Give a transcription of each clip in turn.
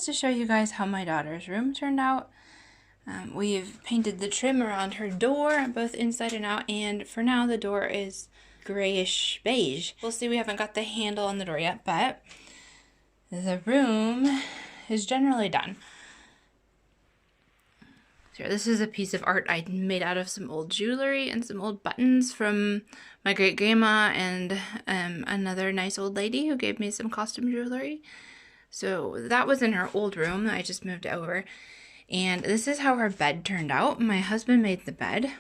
just to show you guys how my daughter's room turned out. We've painted the trim around her door, both inside and out, and for now the door is grayish beige. We'll see, we haven't got the handle on the door yet, but the room is generally done. So this is a piece of art I made out of some old jewelry and some old buttons from my great-grandma and another nice old lady who gave me some costume jewelry. So that was in her old room. I just moved over. And this is how her bed turned out. My husband made the bed.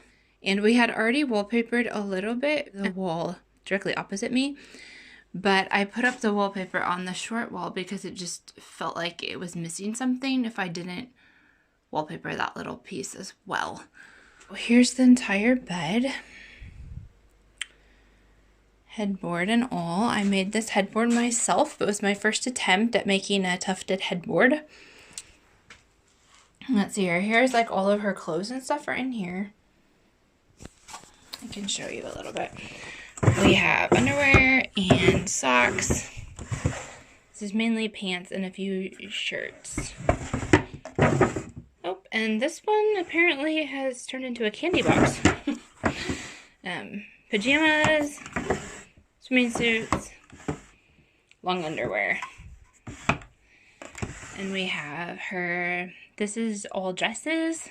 And we had already wallpapered a little bit the wall directly opposite me. But I put up the wallpaper on the short wall because it just felt like it was missing something if I didn't wallpaper that little piece as well. Here's the entire bed. Headboard and all. I made this headboard myself. It was my first attempt at making a tufted headboard. Let's see here. Here's like all of her clothes and stuff are in here. I can show you a little bit. We have underwear and socks. This is mainly pants and a few shirts. Oh, and this one apparently has turned into a candy box. Pajamas, swimming suits, long underwear. And we have her, this is all dresses.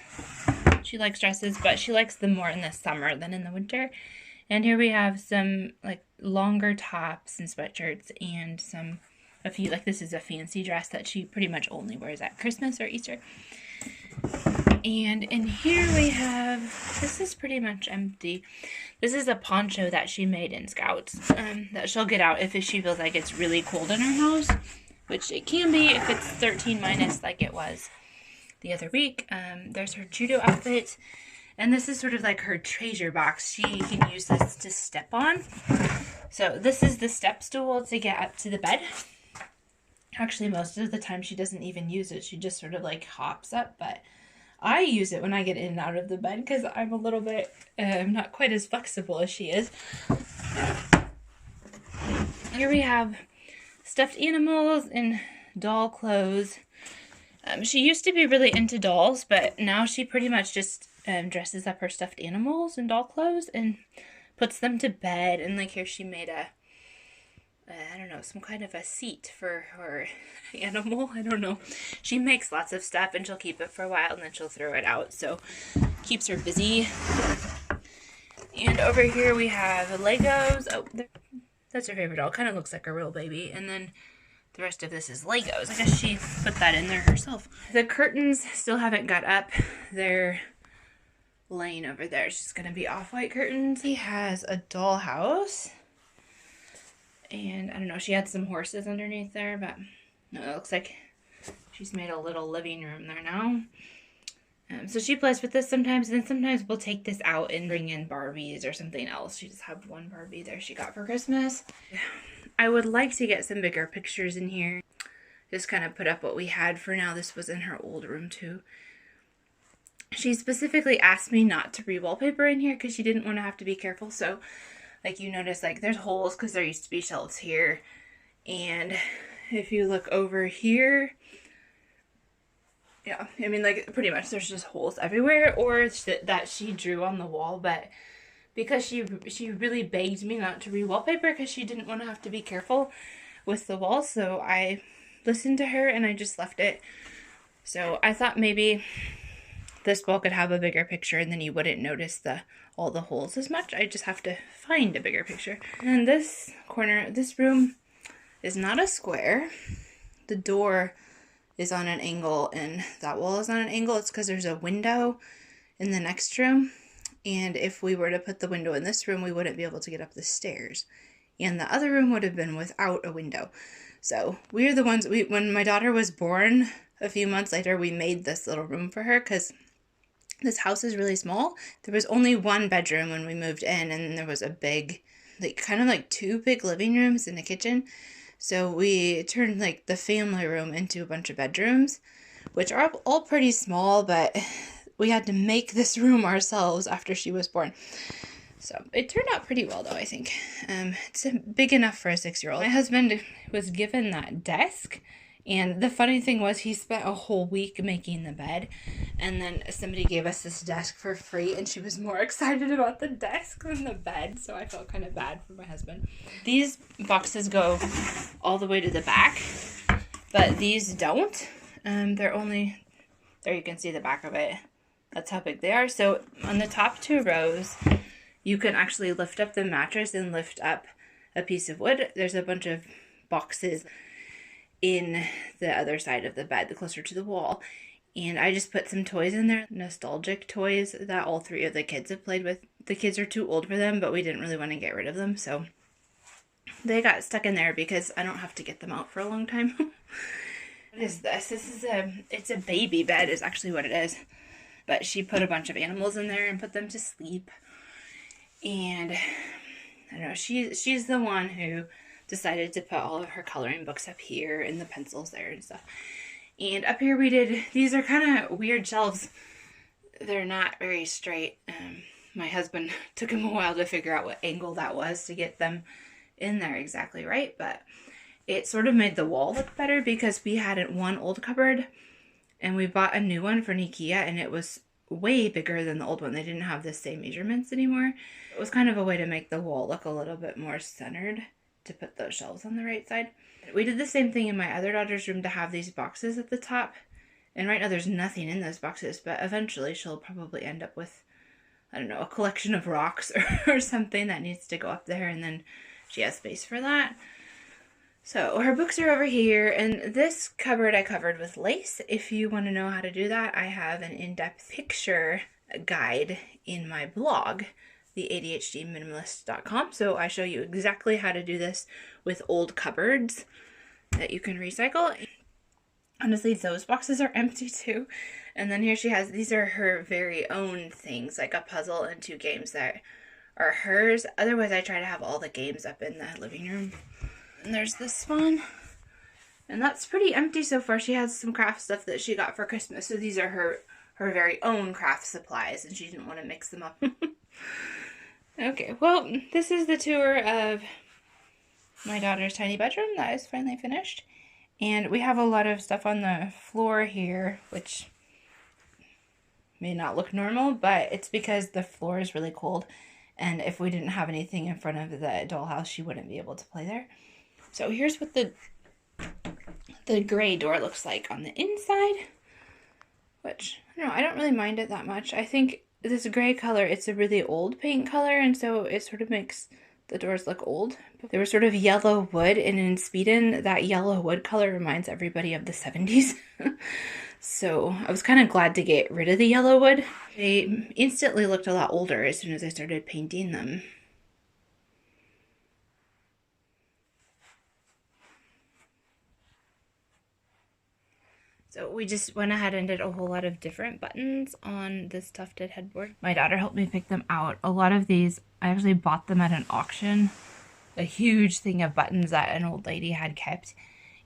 She likes dresses, but she likes them more in the summer than in the winter. And here we have some like longer tops and sweatshirts and a few, like this is a fancy dress that she pretty much only wears at Christmas or Easter. And in here we have, this is pretty much empty. This is a poncho that she made in Scouts that she'll get out if she feels like it's really cold in her house, which it can be if it's 13 minus like it was the other week. There's her judo outfit, and this is sort of like her treasure box. She can use this to step on. So this is the step stool to get up to the bed. Actually, most of the time she doesn't even use it. She just sort of like hops up, but I use it when I get in and out of the bed because I'm a little bit, not quite as flexible as she is. Here we have stuffed animals and doll clothes. She used to be really into dolls, but now she pretty much just dresses up her stuffed animals and doll clothes and puts them to bed. And like here she made I don't know, some kind of a seat for her animal. I don't know. She makes lots of stuff and she'll keep it for a while and then she'll throw it out. So keeps her busy. And over here we have Legos. Oh, that's her favorite doll. Kind of looks like a real baby. And then the rest of this is Legos. I guess she put that in there herself. The curtains still haven't got up. They're laying over there. It's just going to be off-white curtains. He has a dollhouse. And I don't know, she had some horses underneath there, but no, it looks like she's made a little living room there now. So she plays with this sometimes, and then sometimes we'll take this out and bring in Barbies or something else. She just have one Barbie there she got for Christmas. I would like to get some bigger pictures in here. Just kind of put up what we had for now. This was in her old room too. She specifically asked me not to re-wallpaper in here because she didn't want to have to be careful, so like you notice, like there's holes because there used to be shelves here. And if you look over here, yeah, I mean like pretty much there's just holes everywhere, or that she drew on the wall. But because she really begged me not to re-wallpaper because she didn't want to have to be careful with the wall. So I listened to her and I just left it. So I thought maybe this wall could have a bigger picture and then you wouldn't notice all the holes as much. I just have to find a bigger picture. And this corner, this room is not a square. The door is on an angle and that wall is on an angle. It's because there's a window in the next room. And if we were to put the window in this room, we wouldn't be able to get up the stairs. And the other room would have been without a window. So we're the ones, when my daughter was born, a few months later, we made this little room for her because this house is really small. There was only one bedroom when we moved in, and there was a big, like kind of like two big living rooms and a kitchen. So we turned like the family room into a bunch of bedrooms, which are all pretty small, but we had to make this room ourselves after she was born. So it turned out pretty well though, I think. It's big enough for a 6-year-old. My husband was given that desk And the funny thing was he spent a whole week making the bed, and then somebody gave us this desk for free, and she was more excited about the desk than the bed, so I felt kind of bad for my husband. These boxes go all the way to the back, but these don't. They're only, there you can see the back of it. That's how big they are. So on the top 2 rows, you can actually lift up the mattress and lift up a piece of wood. There's a bunch of boxes in the other side of the bed, the closer to the wall. And I just put some toys in there, nostalgic toys that all 3 of the kids have played with. The kids are too old for them, but we didn't really want to get rid of them, so they got stuck in there because I don't have to get them out for a long time. What is this? It's a baby bed is actually what it is. But she put a bunch of animals in there and put them to sleep. And I don't know, she's the one who decided to put all of her coloring books up here and the pencils there and stuff. And up here these are kind of weird shelves. They're not very straight. My husband took him a while to figure out what angle that was to get them in there exactly right, but it sort of made the wall look better because we had one old cupboard and we bought a new one for IKEA, and it was way bigger than the old one. They didn't have the same measurements anymore. It was kind of a way to make the wall look a little bit more centered, to put those shelves on the right side. We did the same thing in my other daughter's room to have these boxes at the top. And right now there's nothing in those boxes, but eventually she'll probably end up with, I don't know, a collection of rocks or something that needs to go up there, and then she has space for that. So her books are over here, and this cupboard I covered with lace. If you want to know how to do that, I have an in-depth picture guide in my blog, theadhdminimalist.com. So I show you exactly how to do this with old cupboards that you can recycle. Honestly, those boxes are empty too. And then here she has, these are her very own things, like a puzzle and 2 games that are hers. Otherwise, I try to have all the games up in the living room. And there's this one. And that's pretty empty so far. She has some craft stuff that she got for Christmas. So these are her very own craft supplies, and she didn't want to mix them up. Okay, well, this is the tour of my daughter's tiny bedroom that is finally finished. And we have a lot of stuff on the floor here, which may not look normal, but it's because the floor is really cold. And if we didn't have anything in front of the dollhouse, she wouldn't be able to play there. So here's what the gray door looks like on the inside, which, I don't know, I don't really mind it that much. I think this gray color, it's a really old paint color, and so it sort of makes the doors look old. They were sort of yellow wood, and in Sweden, that yellow wood color reminds everybody of the 70s. So I was kind of glad to get rid of the yellow wood. They instantly looked a lot older as soon as I started painting them. So we just went ahead and did a whole lot of different buttons on this tufted headboard. My daughter helped me pick them out. A lot of these, I actually bought them at an auction. A huge thing of buttons that an old lady had kept.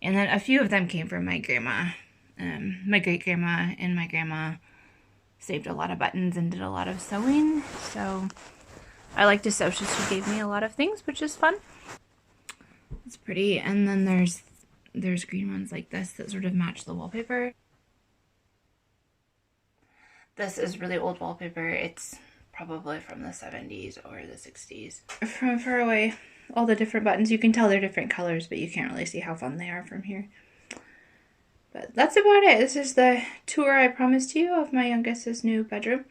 And then a few of them came from my grandma. My great-grandma and my grandma saved a lot of buttons and did a lot of sewing. So I like to sew, so she gave me a lot of things, which is fun. It's pretty. And then there's green ones like this that sort of match the wallpaper. This is really old wallpaper. It's probably from the 70s or the 60s. From far away, all the different buttons, you can tell they're different colors, but you can't really see how fun they are from here. But that's about it. This is the tour I promised you of my youngest's new bedroom.